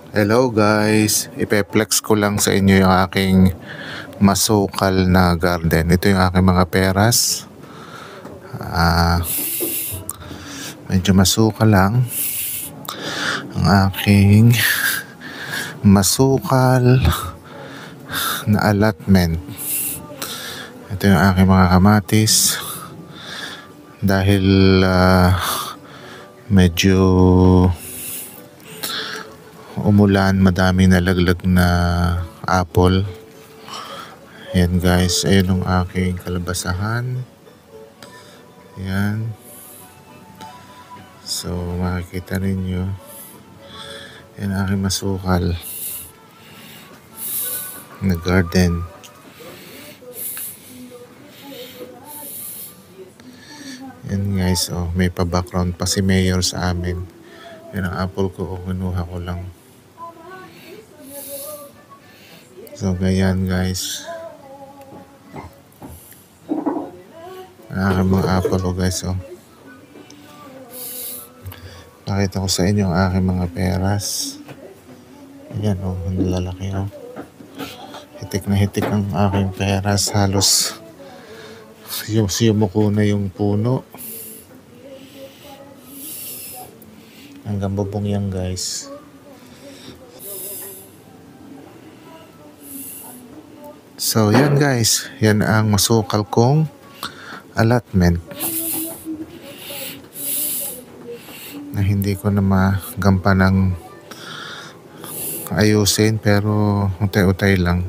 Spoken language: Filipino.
Hello guys, ipeplex ko lang sa inyo yung aking masukal na garden. Ito yung aking mga peras. Medyo masukal lang ang aking masukal na allotment. Ito yung aking mga kamatis. Dahil medyo umulan, madaming nalaglag na apple. Ayan guys, ayun ang aking kalabasahan. Ayan. So makikita ninyo, yan ang aking masukal na garden. Yan guys, may pa-background pa si Mayor sa amin. Yan ang apple ko, kinuha ko lang. So ganyan guys, ang mga apple ko guys. Pakita ko sa inyo ang aking mga peras. Ayan ang lalaki hitik na hitik ang aking peras. Halos sumuko na yung puno. Hanggang bubong yan guys. So yan guys, yan ang masukal kong allotment na hindi ko na magampan ng ayusin, pero utay-utay lang.